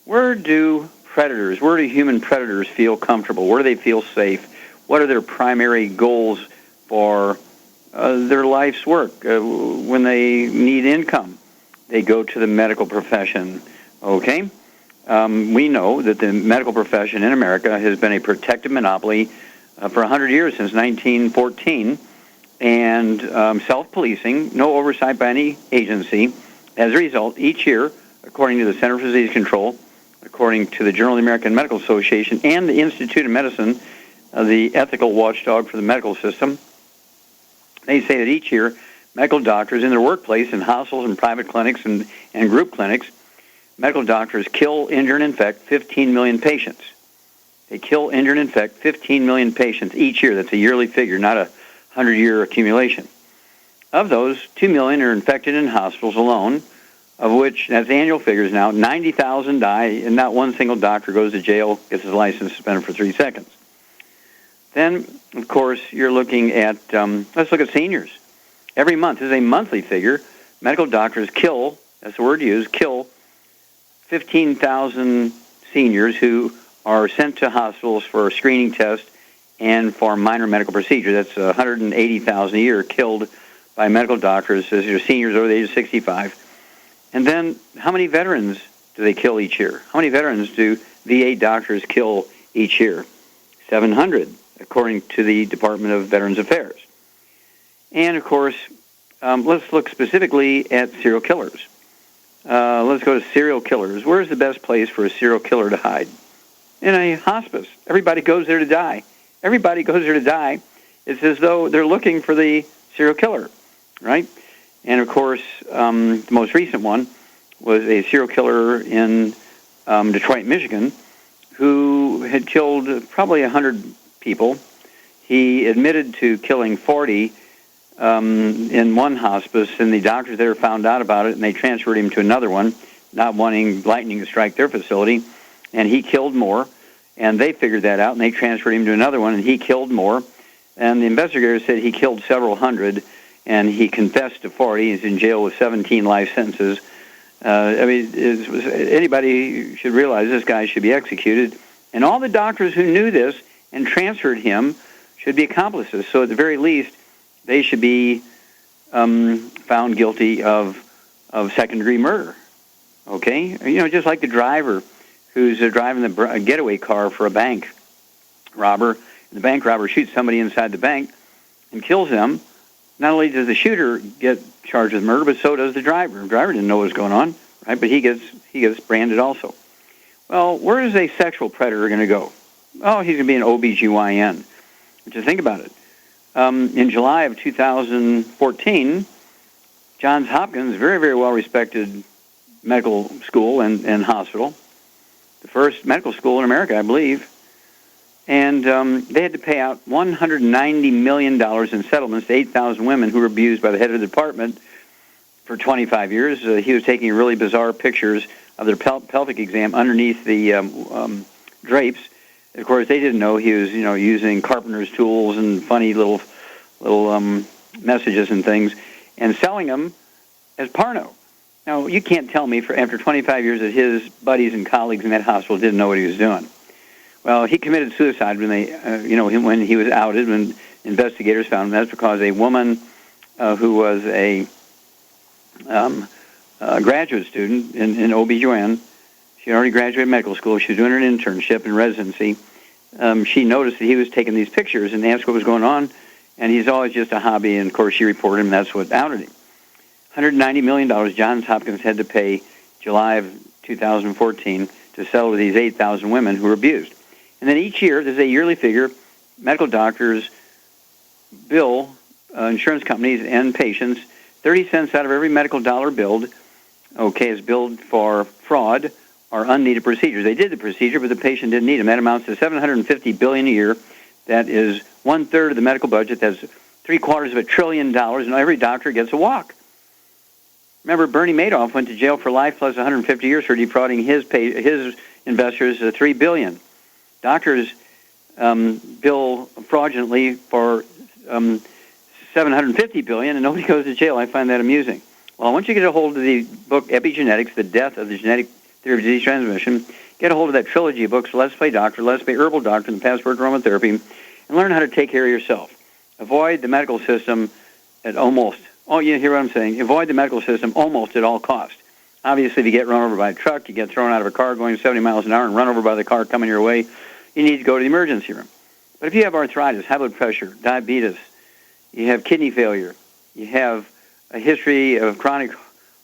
where do human predators feel comfortable? Where do they feel safe? What are their primary goals for their life's work? When they need income, they go to the medical profession. Okay? We know that the medical profession in America has been a protected monopoly for 100 years, since 1914, and self-policing, no oversight by any agency. As a result, each year, according to the Center for Disease Control, according to the Journal of the American Medical Association, and the Institute of Medicine, the ethical watchdog for the medical system, they say that each year, medical doctors in their workplace, in hospitals and private clinics and group clinics, medical doctors kill, injure, and infect 15 million patients. They kill, injure, and infect 15 million patients each year. That's a yearly figure, not a 100-year accumulation. Of those, 2 million are infected in hospitals alone, of which, that's annual figures now, 90,000 die, and not one single doctor goes to jail, gets his license suspended for 3 seconds. Then, of course, you're looking at, let's look at seniors. Every month, this is a monthly figure, medical doctors kill, that's the word used, kill 15,000 seniors who are sent to hospitals for a screening test and for minor medical procedure. That's 180,000 a year killed by medical doctors as your seniors over the age of 65. And then, how many veterans do they kill each year? How many veterans do VA doctors kill each year? 700, according to the Department of Veterans Affairs. And, of course, let's look specifically at serial killers. Let's go to serial killers. Where's the best place for a serial killer to hide? In a hospice. Everybody goes there to die. Everybody goes there to die. It's as though they're looking for the serial killer, right? And, of course, the most recent one was a serial killer in Detroit, Michigan, who had killed probably 100 people. He admitted to killing 40 in one hospice, and the doctors there found out about it, and they transferred him to another one, not wanting lightning to strike their facility, and he killed more, and they figured that out, and they transferred him to another one, and he killed more, and the investigators said he killed several hundred, and he confessed to 40. He's in jail with 17 life sentences. Anybody should realize this guy should be executed, and all the doctors who knew this and transferred him should be accomplices, so at the very least, they should be found guilty of second-degree murder, okay? You know, just like the driver who's driving a getaway car for a bank robber. And the bank robber shoots somebody inside the bank and kills them. Not only does the shooter get charged with murder, but so does the driver. The driver didn't know what was going on, right? But he gets branded also. Well, where is a sexual predator going to go? Oh, he's going to be an OBGYN. But just think about it. In July of 2014, Johns Hopkins, very, very well-respected medical school and hospital, the first medical school in America, I believe, and they had to pay out $190 million in settlements to 8,000 women who were abused by the head of the department for 25 years. He was taking really bizarre pictures of their pelvic exam underneath the drapes. Of course, they didn't know he was, using carpenter's tools and funny little messages and things, and selling them as porno. Now, you can't tell me after 25 years that his buddies and colleagues in that hospital didn't know what he was doing. Well, he committed suicide when when he was outed, when investigators found him. That's because a woman who was a graduate student in OBGYN, she had already graduated medical school, she was doing an internship and residency. She noticed that he was taking these pictures and asked what was going on, and he's always just a hobby, and of course she reported him, and that's what outed him. $190 million Johns Hopkins had to pay July of 2014 to settle with these 8,000 women who were abused. And then each year, there's a yearly figure, medical doctors bill insurance companies and patients 30 cents out of every medical dollar billed, is billed for fraud or unneeded procedures. They did the procedure, but the patient didn't need them. That amounts to $750 billion a year. That is 1/3 of the medical budget. That's $750 billion, and every doctor gets a walk. Remember, Bernie Madoff went to jail for life plus 150 years for defrauding his investors $3 billion. Doctors bill fraudulently for $750 billion, and nobody goes to jail. I find that amusing. Well, once you get a hold of the book Epigenetics, The Death of the Genetic Theory of Disease Transmission. Get a hold of that trilogy of books, Let's Play Doctor, Let's Play Herbal Doctor, and the Passport to Aromatherapy, and learn how to take care of yourself. Avoid the medical system at almost, you hear what I'm saying? Avoid the medical system almost at all costs. Obviously, if you get run over by a truck, you get thrown out of a car going 70 miles an hour and run over by the car coming your way, you need to go to the emergency room. But if you have arthritis, high blood pressure, diabetes, you have kidney failure, you have a history of chronic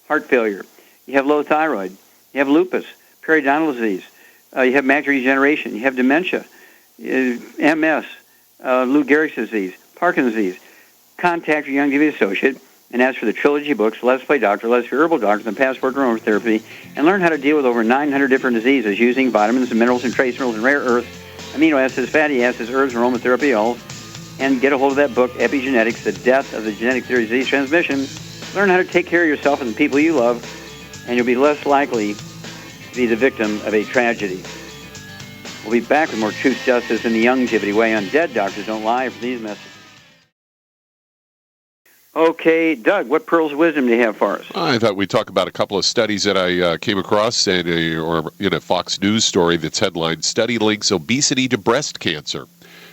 heart failure, you have low thyroid, you have lupus, periodontal disease, you have macular degeneration, you have dementia, MS, Lou Gehrig's disease, Parkinson's disease, contact your Youngevity associate and ask for the trilogy books, Let's Play Doctor, Let's Play Herbal Doctor, and Passport to Aromatherapy, and learn how to deal with over 900 different diseases using vitamins and minerals and trace minerals and rare earths, amino acids, fatty acids, herbs, and aromatherapy oils, and get a hold of that book, Epigenetics, The Death of the Genetic Theory of Disease Transmission. Learn how to take care of yourself and the people you love, and you'll be less likely to be the victim of a tragedy. We'll be back with more Truth, Justice, and the Youngevity Way on Dead Doctors Don't Lie for these messages. Okay, Doug, what pearls of wisdom do you have for us? I thought we'd talk about a couple of studies that I came across in a Fox News story that's headlined, Study Links Obesity to Breast Cancer.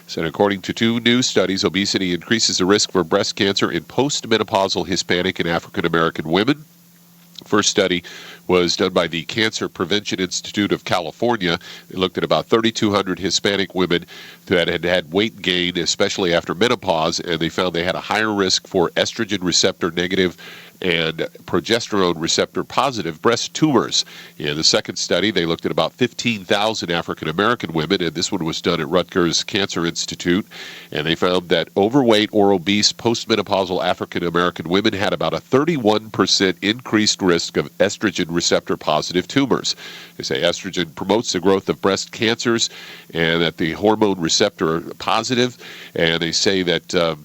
So according to 2 new studies, obesity increases the risk for breast cancer in postmenopausal Hispanic and African American women. First study was done by the Cancer Prevention Institute of California. They looked at about 3,200 Hispanic women that had had weight gain, especially after menopause, and they found they had a higher risk for estrogen receptor negative and progesterone receptor positive breast tumors. In the second study, they looked at about 15,000 African American women, and this one was done at Rutgers Cancer Institute, and they found that overweight or obese postmenopausal African American women had about a 31% increased risk of estrogen receptor positive tumors. They say estrogen promotes the growth of breast cancers and that the hormone receptor are positive, and they say that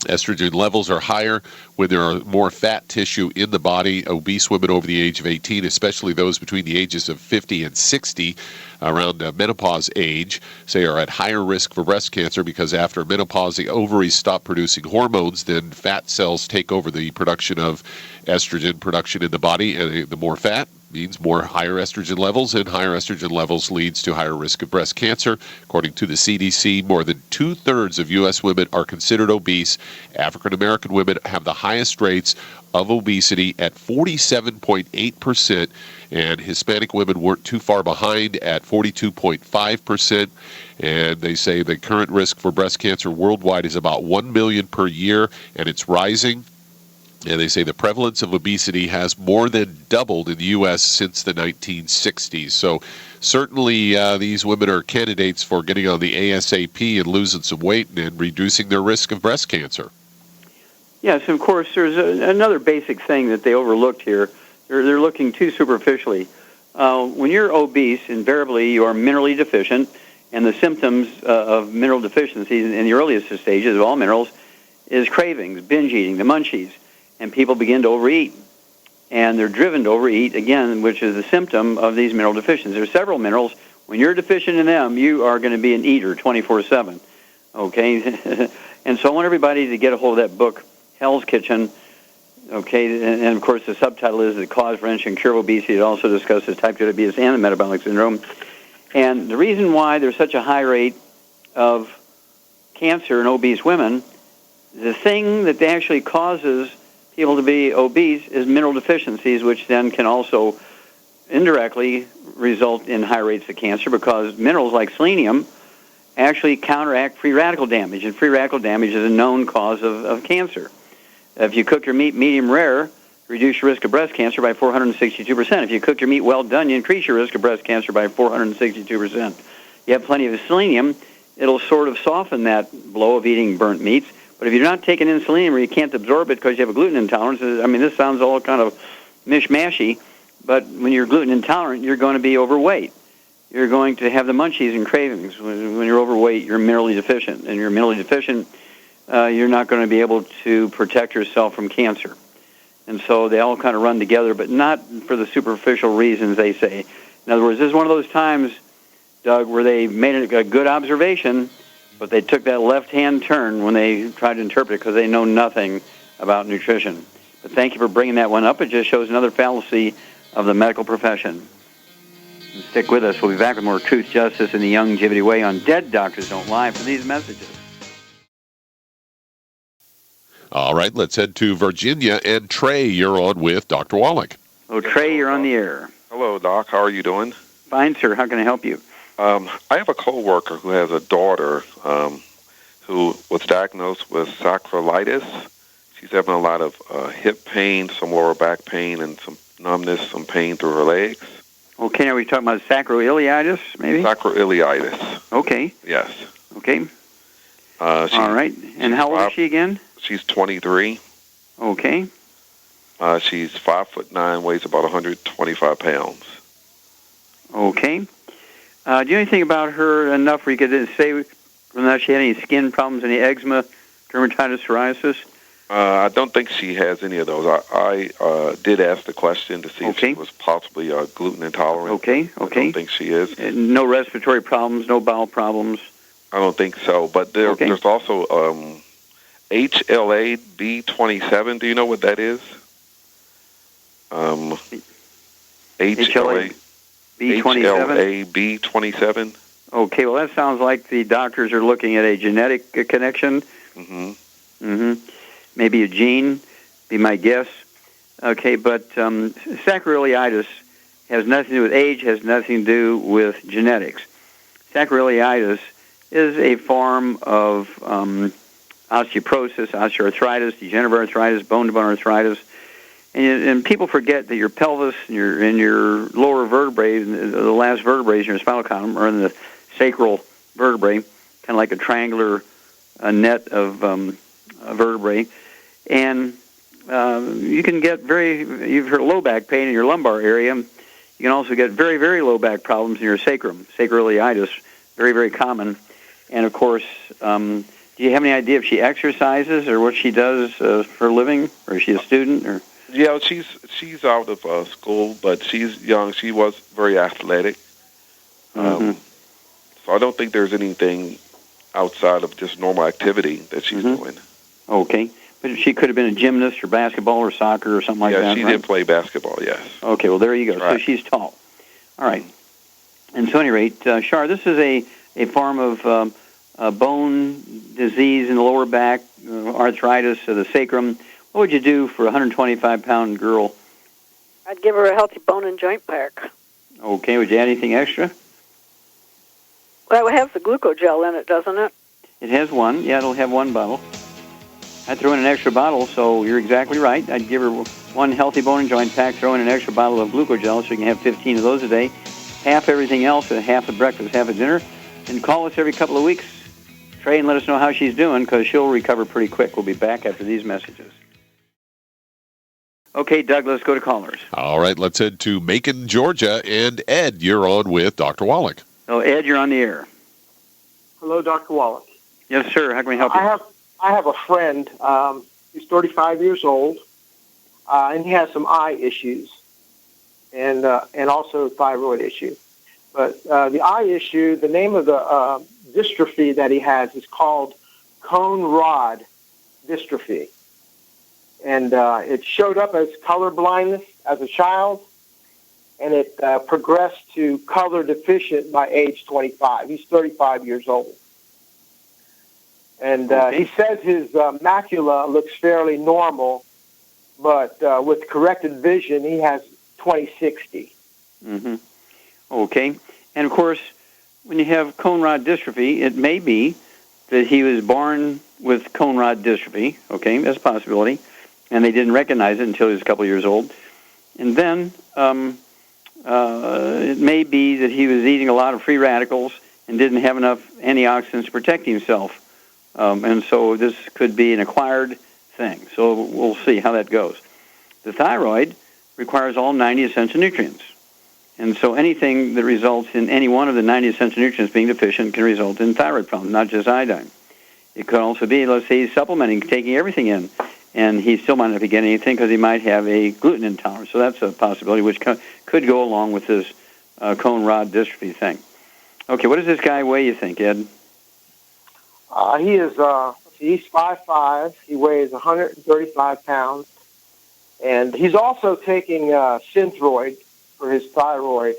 estrogen levels are higher when there are more fat tissue in the body. Obese women over the age of 18, especially those between the ages of 50 and 60, around menopause age, say are at higher risk for breast cancer because after menopause, the ovaries stop producing hormones, then fat cells take over the production of estrogen production in the body, and the more fat means more higher estrogen levels, and higher estrogen levels leads to higher risk of breast cancer. According to the CDC, more than 2/3 of U.S. women are considered obese. African American women have the highest rates of obesity at 47.8%, and Hispanic women weren't too far behind at 42.5%. And they say the current risk for breast cancer worldwide is about 1 million per year, and it's rising. And they say the prevalence of obesity has more than doubled in the U.S. since the 1960s. So certainly these women are candidates for getting on the ASAP and losing some weight and reducing their risk of breast cancer. Yes, and of course, there's another basic thing that they overlooked here. They're looking too superficially. When you're obese, invariably you are minerally deficient, and the symptoms of mineral deficiencies in the earliest stages of all minerals is cravings, binge eating, the munchies. And people begin to overeat. And they're driven to overeat, again, which is a symptom of these mineral deficiencies. There are several minerals. When you're deficient in them, you are going to be an eater 24/7. Okay? And so I want everybody to get a hold of that book, Hell's Kitchen. Okay? And of course, the subtitle is The Cause, Prevention, and Cure of Obesity. It also discusses type 2 diabetes and the metabolic syndrome. And the reason why there's such a high rate of cancer in obese women, the thing that actually causes people to be obese is mineral deficiencies, which then can also indirectly result in high rates of cancer because minerals like selenium actually counteract free radical damage, and free radical damage is a known cause of cancer. If you cook your meat medium rare, reduce your risk of breast cancer by 462%. If you cook your meat well done, you increase your risk of breast cancer by 462%. You have plenty of selenium, it'll sort of soften that blow of eating burnt meats. But if you're not taking in selenium or you can't absorb it because you have a gluten intolerance, I mean, this sounds all kind of mishmashy, but when you're gluten intolerant, you're going to be overweight. You're going to have the munchies and cravings. When you're overweight, you're minerally deficient. And you're minerally deficient, you're not going to be able to protect yourself from cancer. And so they all kind of run together, but not for the superficial reasons they say. In other words, this is one of those times, Doug, where they made a good observation, but they took that left-hand turn when they tried to interpret it because they know nothing about nutrition. But thank you for bringing that one up. It just shows another fallacy of the medical profession. And stick with us. We'll be back with more Truth, Justice, and the Youngevity Way on Dead Doctors Don't Lie for these messages. All right, let's head to Virginia. And Trey, you're on with Dr. Wallach. Oh, Trey, you're on the air. Hello, Doc. How are you doing? Fine, sir. How can I help you? I have a coworker who has a daughter who was diagnosed with sacroiliitis. She's having a lot of hip pain, some lower back pain, and some numbness, some pain through her legs. Okay, now we're talking about sacroiliitis, maybe? Sacroiliitis. Okay. Yes. Okay. All right. And how old is she again? She's 23. Okay. She's 5'9", weighs about 125 pounds. Okay. Do you know anything about her enough where you could say whether or not she had any skin problems, any eczema, dermatitis, psoriasis? I don't think she has any of those. I did ask the question to see if she was possibly gluten intolerant. Okay. I don't think she is. No respiratory problems, no bowel problems? I don't think so. But there's also HLA-B27. Do you know what that is? HLA-B27. Okay, well, that sounds like the doctors are looking at a genetic connection. Maybe a gene, be my guess. Okay, but sacroiliitis has nothing to do with age, has nothing to do with genetics. Sacroiliitis is a form of osteoporosis, osteoarthritis, degenerative arthritis, bone-to-bone arthritis. And people forget that your pelvis and your lower vertebrae, the last vertebrae in your spinal column, are in the sacral vertebrae, kind of like a triangular net of vertebrae. And you can get you've heard low back pain in your lumbar area. You can also get very, very low back problems in your sacrum, sacroiliitis, very, very common. And, of course, do you have any idea if she exercises or what she does for a living? Or is she a student? Or yeah, she's out of school, but she's young. She was very athletic. So I don't think there's anything outside of just normal activity that she's doing. Okay. But she could have been a gymnast or basketball or soccer or something like that, Yeah, she did play basketball, yes. Okay, well, there you go. Right. So she's tall. All right. And so at any rate, Shar, this is a form of bone disease in the lower back, arthritis of the sacrum. What would you do for a 125-pound girl? I'd give her a healthy bone and joint pack. Okay, would you add anything extra? Well, it has the glucogel in it, doesn't it? It has one. Yeah, it'll have one bottle. I'd throw in an extra bottle, so you're exactly right. I'd give her one healthy bone and joint pack, throw in an extra bottle of glucogel so you can have 15 of those a day, half everything else, half at breakfast, half at dinner, and call us every couple of weeks, Trey, and let us know how she's doing, because she'll recover pretty quick. We'll be back after these messages. Okay, Doug, let's go to callers. All right, let's head to Macon, Georgia. And Ed, you're on with Dr. Wallach. Oh, Ed, you're on the air. Hello, Dr. Wallach. Yes, sir. How can we help you? I have a friend. He's 35 years old, and he has some eye issues, and also thyroid issue. But the eye issue, the name of the dystrophy that he has is called cone rod dystrophy. And it showed up as color blindness as a child, and it progressed to color deficient by age 25. He's 35 years old. And he says his macula looks fairly normal, but with corrected vision, he has 20/60. Okay. And, of course, when you have cone rod dystrophy, it may be that he was born with cone rod dystrophy. Okay, that's a possibility. And they didn't recognize it until he was a couple of years old. And then it may be that he was eating a lot of free radicals and didn't have enough antioxidants to protect himself. And so this could be an acquired thing. So we'll see how that goes. The thyroid requires all 90 essential nutrients. And so anything that results in any one of the 90 essential nutrients being deficient can result in thyroid problems, not just iodine. It could also be, let's say he's supplementing, taking everything in, and he still might not be getting anything because he might have a gluten intolerance. So that's a possibility which could go along with this cone rod dystrophy thing. Okay, what does this guy weigh, you think, Ed? He's 5'5". He weighs 135 pounds. And he's also taking Synthroid for his thyroid.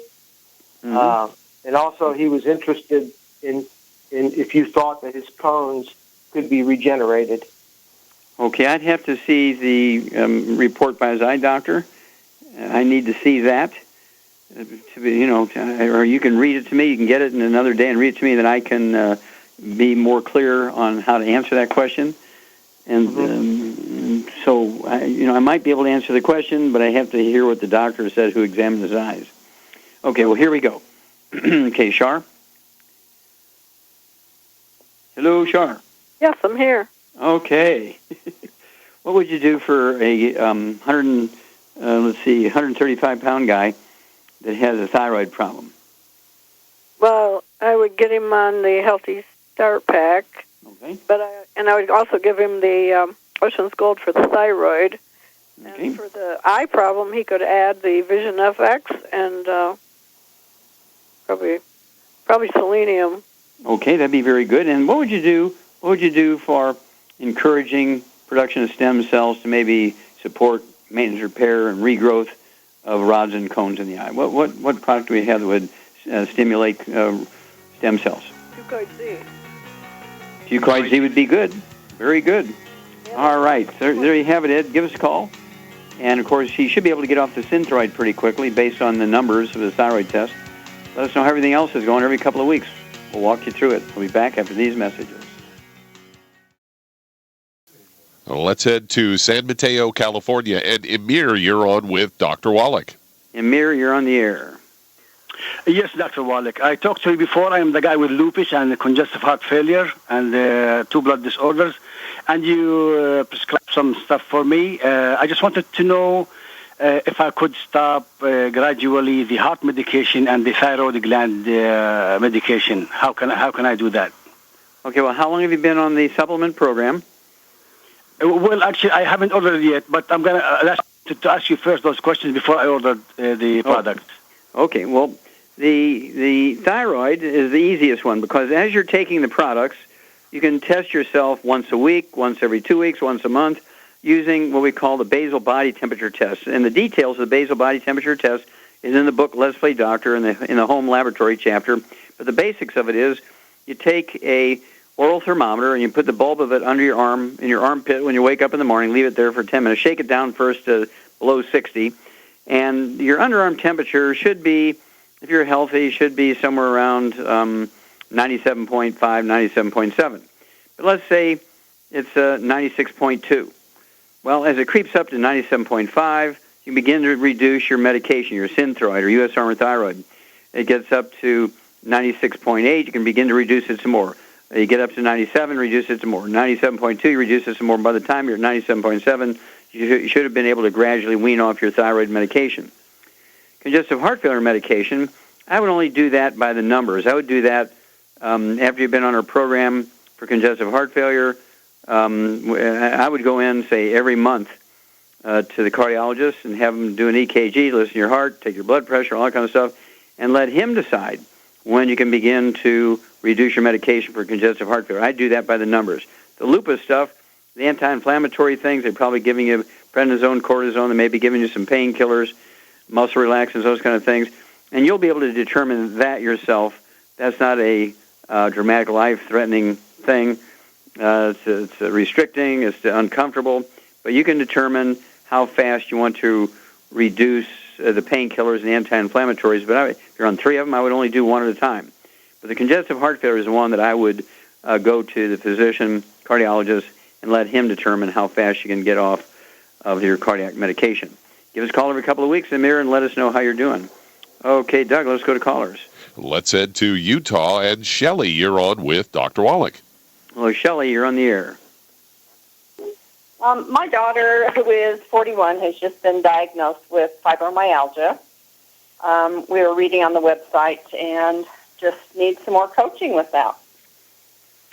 Mhm. And also, he was interested in if you thought that his Crohn's could be regenerated. Okay, I'd have to see the report by his eye doctor. I need to see that. To be, or you can read it to me. You can get it in another day and read it to me. Then I can be more clear on how to answer that question. And so, I might be able to answer the question, but I have to hear what the doctor said who examined his eyes. Okay, well, here we go. Okay, Shar? Hello, Shar. Yes, I'm here. Okay. What would you do for a 135-pound guy that has a thyroid problem? Well, I would get him on the Healthy Start Pack. Okay. But I would also give him the Ocean's Gold for the thyroid. Okay. And for the eye problem, he could add the Vision FX and probably selenium. Okay, that'd be very good. And what would you do? What would you do for encouraging production of stem cells to maybe support maintenance, repair, and regrowth of rods and cones in the eye? What product do we have that would stimulate stem cells? Fucoid Z. Fucoid Z would be good. Very good. Yeah. All right. There you have it, Ed. Give us a call. And, of course, he should be able to get off the Synthroid pretty quickly based on the numbers of the thyroid test. Let us know how everything else is going every couple of weeks. We'll walk you through it. We'll be back after these messages. Let's head to San Mateo, California. And Emir, you're on with Dr. Wallach. Emir, you're on the air. Yes, Dr. Wallach. I talked to you before. I am the guy with lupus and congestive heart failure and 2 blood disorders. And you prescribed some stuff for me. I just wanted to know if I could stop gradually the heart medication and the thyroid gland medication. How can I do that? Okay, well, how long have you been on the supplement program? Well, actually, I haven't ordered yet, but I'm going to ask you first those questions before I order the product. Okay, well, the thyroid is the easiest one because as you're taking the products, you can test yourself once a week, once every 2 weeks, once a month, using what we call the basal body temperature test. And the details of the basal body temperature test is in the book Let's Play Doctor in the home laboratory chapter. But the basics of it is you take a oral thermometer and you put the bulb of it under your arm, in your armpit when you wake up in the morning, leave it there for 10 minutes, shake it down first to below 60, and your underarm temperature should be, if you're healthy, should be somewhere around 97.5, 97.7. But let's say it's 96.2. Well, as it creeps up to 97.5, you begin to reduce your medication, your Synthroid or U.S. Armour Thyroid. It gets up to 96.8, you can begin to reduce it some more. You get up to 97, reduce it some more. 97.2, you reduce it some more. By the time you're at 97.7, you should have been able to gradually wean off your thyroid medication. Congestive heart failure medication, I would only do that by the numbers. I would do that after you've been on our program for congestive heart failure. I would go in, say, every month to the cardiologist and have him do an EKG, listen to your heart, take your blood pressure, all that kind of stuff, and let him decide when you can begin to reduce your medication for congestive heart failure. I do that by the numbers. The lupus stuff, the anti-inflammatory things, they're probably giving you prednisone, cortisone, they may be giving you some painkillers, muscle relaxants, those kind of things, and you'll be able to determine that yourself. That's not a dramatic, life-threatening thing. It's restricting, it's uncomfortable, but you can determine how fast you want to reduce the painkillers and the anti-inflammatories. But if you're on 3 of them, I would only do 1 at a time. But the congestive heart failure is the one that I would go to the physician, cardiologist, and let him determine how fast you can get off of your cardiac medication. Give us a call every couple of weeks, Amir, and let us know how you're doing. Okay, Doug, let's go to callers. Let's head to Utah. And Shelley, you're on with Dr. Wallach. Hello, Shelley, you're on the air. My daughter, who is 41, has just been diagnosed with fibromyalgia. We were reading on the website and just need some more coaching with that.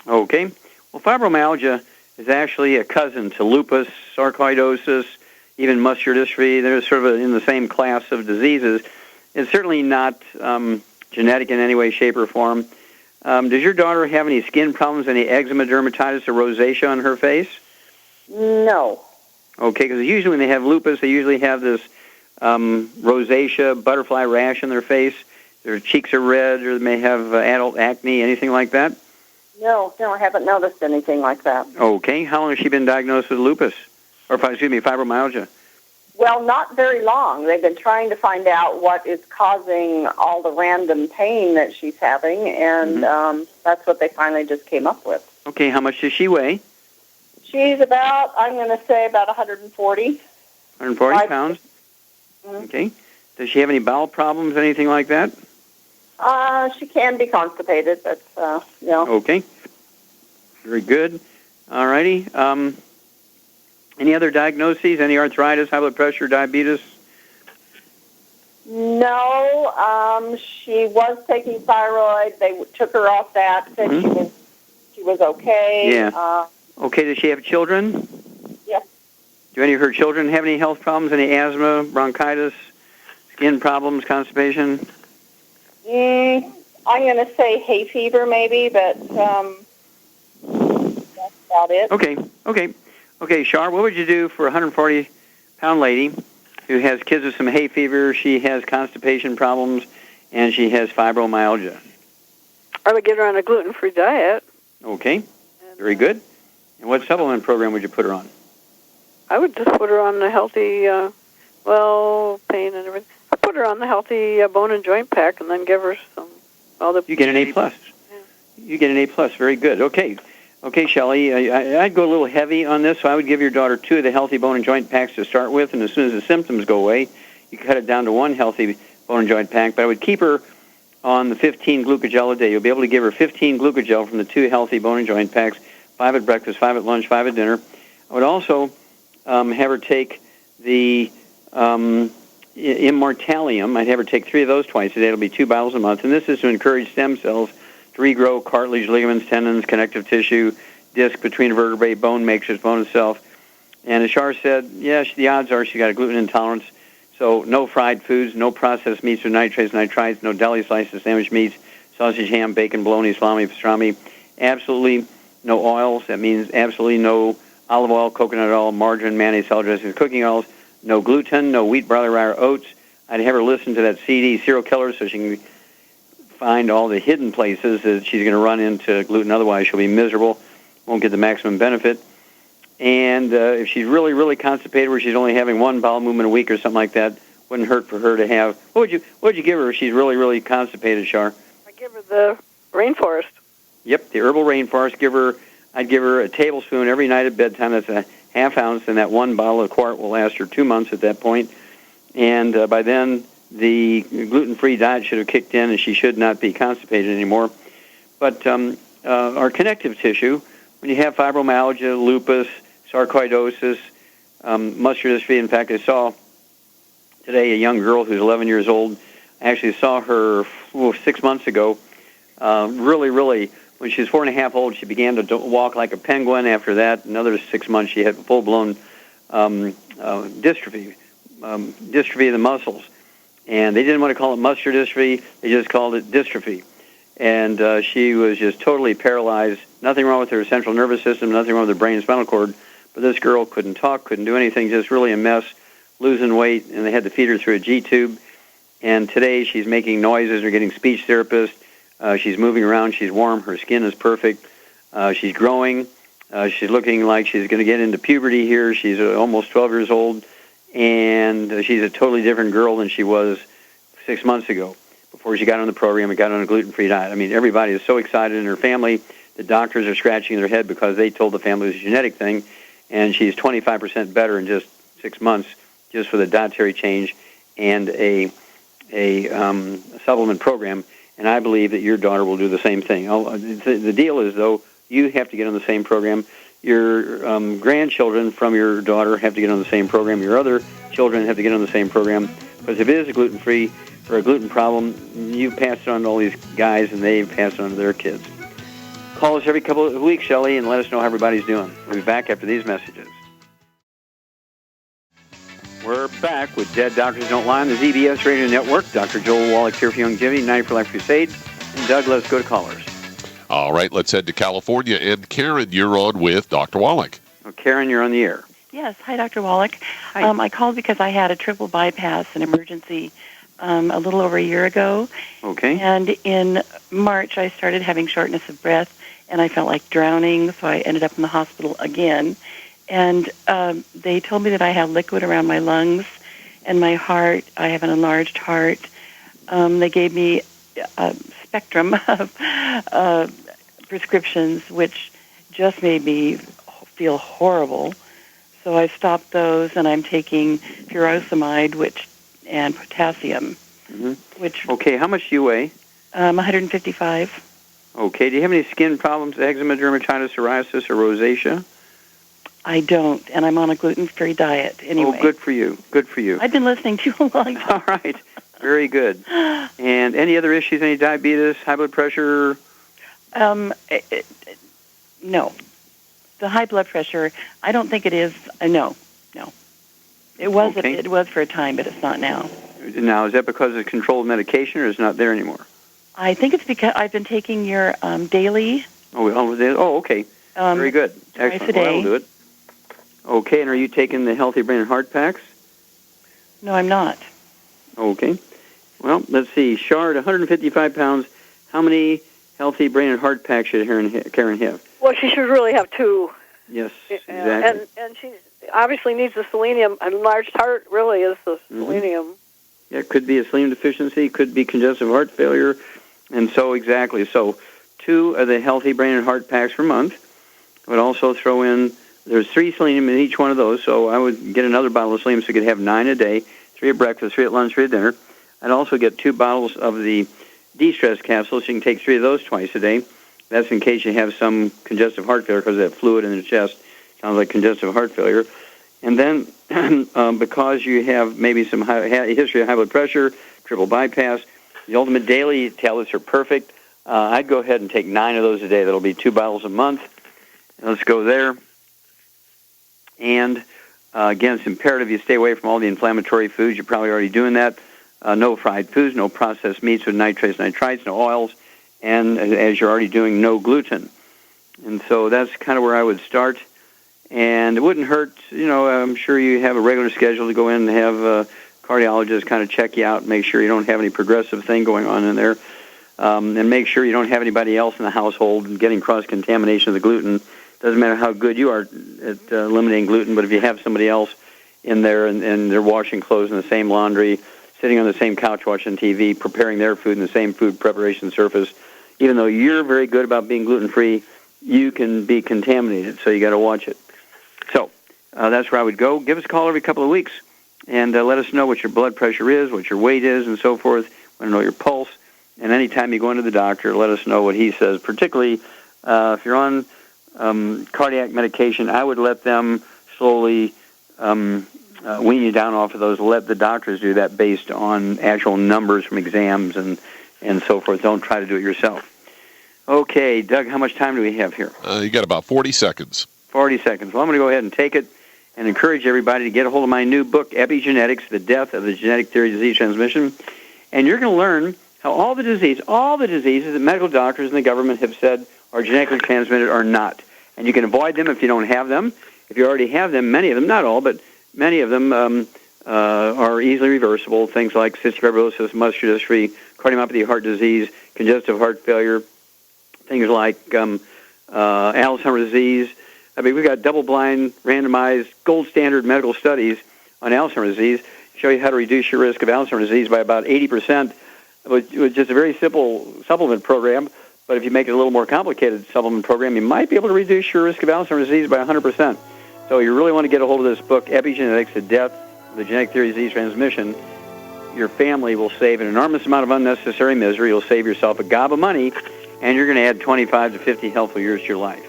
Okay. Well, fibromyalgia is actually a cousin to lupus, sarcoidosis, even muscular dystrophy. They're sort of in the same class of diseases. It's certainly not genetic in any way, shape, or form. Does your daughter have any skin problems, any eczema, dermatitis, or rosacea on her face? No. Okay, because usually when they have lupus, they usually have this rosacea, butterfly rash on their face. Their cheeks are red, or they may have adult acne, anything like that? No, I haven't noticed anything like that. Okay. How long has she been diagnosed with lupus? Or, excuse me, fibromyalgia? Well, not very long. They've been trying to find out what is causing all the random pain that she's having, and that's what they finally just came up with. Okay. How much does she weigh? She's about, I'm going to say, about 140. 140 pounds? Mm-hmm. Okay. Does she have any bowel problems, anything like that? She can be constipated, but, Okay. Very good. All righty. Any other diagnoses? Any arthritis, high blood pressure, diabetes? No, she was taking thyroid. They took her off that, said she was okay. Yeah. Okay, does she have children? Yes. Do any of her children have any health problems, any asthma, bronchitis, skin problems, constipation? I'm going to say hay fever maybe, but that's about it. Okay, Shar, what would you do for a 140-pound lady who has kids with some hay fever, she has constipation problems, and she has fibromyalgia? I would get her on a gluten-free diet. Okay, very good. And what supplement program would you put her on? I would just put her on the healthy, pain and everything. I put her on the healthy bone and joint pack, and then give her some other. You get an A+. Yeah. You get an A+. Very good. Okay, Shelley, I'd go a little heavy on this, so I would give your daughter 2 of the healthy bone and joint packs to start with, and as soon as the symptoms go away, you cut it down to 1 healthy bone and joint pack. But I would keep her on the 15 glucogel a day. You'll be able to give her 15 glucogel from the 2 healthy bone and joint packs, 5 at breakfast, 5 at lunch, 5 at dinner. I would also have her take the Immortalium. I'd have her take 3 of those twice a day. It'll be 2 bottles a month, and this is to encourage stem cells to regrow cartilage, ligaments, tendons, connective tissue, disc between vertebrae, bone matrix, bone itself. And as Shar said, the odds are she's got a gluten intolerance. So no fried foods, no processed meats or nitrates, nitrites, no deli slices, sandwich meats, sausage, ham, bacon, bologna, salami, pastrami. Absolutely no oils. That means absolutely no olive oil, coconut oil, margarine, mayonnaise, salad dressings, cooking oils. No gluten, no wheat, barley, rye, or oats. I'd have her listen to that CD, Serial Killer, so she can find all the hidden places that she's going to run into gluten. Otherwise, she'll be miserable, won't get the maximum benefit. And if she's really, really constipated, where she's only having 1 bowel movement a week or something like that, wouldn't hurt for her to have. What would you give her if she's really, really constipated, Shar? I give her the rainforest. Yep, the herbal rainforest. I'd give her a tablespoon every night at bedtime. That's a ½ ounce, and that 1 bottle of quart will last her 2 months at that point. And by then, the gluten-free diet should have kicked in, and she should not be constipated anymore. But our connective tissue, when you have fibromyalgia, lupus, sarcoidosis, muscular dystrophy. In fact, I saw today a young girl who's 11 years old. I actually saw her 6 months ago. Really, when she was 4.5 old, she began to walk like a penguin. After that, another 6 months, she had full-blown dystrophy of the muscles. And they didn't want to call it muscular dystrophy. They just called it dystrophy. And she was just totally paralyzed. Nothing wrong with her central nervous system, nothing wrong with her brain and spinal cord. But this girl couldn't talk, couldn't do anything, just really a mess, losing weight, and they had to feed her through a G-tube. And today she's making noises. They're getting speech therapists. She's moving around. She's warm. Her skin is perfect. She's growing. She's looking like she's going to get into puberty here. She's almost 12 years old. And she's a totally different girl than she was 6 months ago before she got on the program and got on a gluten-free diet. I mean, everybody is so excited in her family. The doctors are scratching their head because they told the family it was a genetic thing. And she's 25% better in just 6 months just for the dietary change and a supplement program. And I believe that your daughter will do the same thing. The deal is, though, you have to get on the same program. Your grandchildren from your daughter have to get on the same program. Your other children have to get on the same program. Because if it is a gluten-free or a gluten problem, you pass it on to all these guys, and they pass it on to their kids. Call us every couple of weeks, Shelley, and let us know how everybody's doing. We'll be back after these messages. We're back with Dead Doctors Don't Lie on the ZBS Radio Network. Dr. Joel Wallach here for Youngevity, 90 for Life Crusade. And Doug, let's go to callers. All right, let's head to California. And Karen, you're on with Dr. Wallach. Well, Karen, you're on the air. Yes. Hi, Dr. Wallach. Hi. I called because I had a triple bypass, an emergency a little over a year ago. Okay. And in March, I started having shortness of breath, and I felt like drowning, so I ended up in the hospital again. And they told me that I had liquid around my lungs and my heart. I have an enlarged heart. They gave me a spectrum of prescriptions, which just made me feel horrible. So I stopped those, and I'm taking furosemide, and potassium, which... Okay, how much do you weigh? 155. Okay, do you have any skin problems, eczema, dermatitis, psoriasis, or rosacea? I don't, and I'm on a gluten-free diet anyway. Oh, good for you. Good for you. I've been listening to you a long time. All right. Very good. And any other issues, any diabetes, high blood pressure? No. The high blood pressure, I don't think it is. No. It was Okay. it was for a time, but it's not now. Now, is that because of controlled medication, or is it not there anymore? I think it's because I've been taking your daily. Oh, okay. Very good. Twice Excellent. a day. Well, that'll do it. Okay, and are you taking the Healthy Brain and Heart Packs? No, I'm not. Okay. Well, let's see. Shard, 155 pounds. How many Healthy Brain and Heart Packs should Karen have? Well, she should really have two. Yes, exactly. And she obviously needs the selenium. Enlarged heart really is the selenium. Yeah, it could be a selenium deficiency, could be congestive heart failure, and so exactly. So 2 of the Healthy Brain and Heart Packs per month. I would also throw in, there's 3 selenium in each one of those, so I would get another bottle of selenium so you could have 9 a day, 3 at breakfast, 3 at lunch, 3 at dinner. I'd also get 2 bottles of the de-stress capsules, so you can take 3 of those twice a day. That's in case you have some congestive heart failure because of that fluid in the chest. Sounds like congestive heart failure. And then because you have maybe some history of high blood pressure, triple bypass, the Ultimate Daily tablets are perfect. I'd go ahead and take 9 of those a day. That'll be 2 bottles a month. Let's go there. And again, it's imperative you stay away from all the inflammatory foods. You're probably already doing that. No fried foods, no processed meats with nitrates, nitrites, no oils, and as you're already doing, no gluten. And so that's kind of where I would start. And it wouldn't hurt, I'm sure you have a regular schedule to go in and have a cardiologist kind of check you out, make sure you don't have any progressive thing going on in there, and make sure you don't have anybody else in the household getting cross-contamination of the gluten. Doesn't matter how good you are at eliminating gluten, but if you have somebody else in there and they're washing clothes in the same laundry, sitting on the same couch watching TV, preparing their food in the same food preparation surface, even though you're very good about being gluten-free, you can be contaminated, so you got to watch it. So that's where I would go. Give us a call every couple of weeks and let us know what your blood pressure is, what your weight is, and so forth. Want to know your pulse. And anytime you go into the doctor, let us know what he says. Particularly if you're on cardiac medication, I would let them slowly wean you down off of those. Let the doctors do that based on actual numbers from exams and so forth. Don't try to do it yourself. Okay, Doug, how much time do we have here? You got about 40 seconds. 40 seconds. Well, I'm going to go ahead and take it and encourage everybody to get a hold of my new book, Epigenetics, The Death of the Genetic Theory of Disease Transmission. And you're going to learn how all the diseases that medical doctors and the government have said are genetically transmitted are not. And you can avoid them if you don't have them. If you already have them, many of them, not all, but many of them are easily reversible. Things like cystic fibrosis, muscular dystrophy, cardiomyopathy, heart disease, congestive heart failure, things like Alzheimer's disease. I mean, we've got double-blind, randomized, gold standard medical studies on Alzheimer's disease show you how to reduce your risk of Alzheimer's disease by about 80% with just a very simple supplement program. But if you make it a little more complicated supplement program, you might be able to reduce your risk of Alzheimer's disease by 100%. So you really want to get a hold of this book, Epigenetics, The Death of the Genetic Theory of Disease Transmission. Your family will save an enormous amount of unnecessary misery. You'll save yourself a gob of money, and you're going to add 25 to 50 healthful years to your life.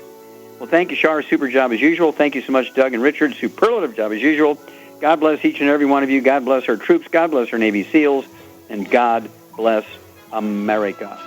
Well, thank you, Shar. Super job as usual. Thank you so much, Doug and Richard. Superlative job as usual. God bless each and every one of you. God bless our troops. God bless our Navy SEALs. And God bless America.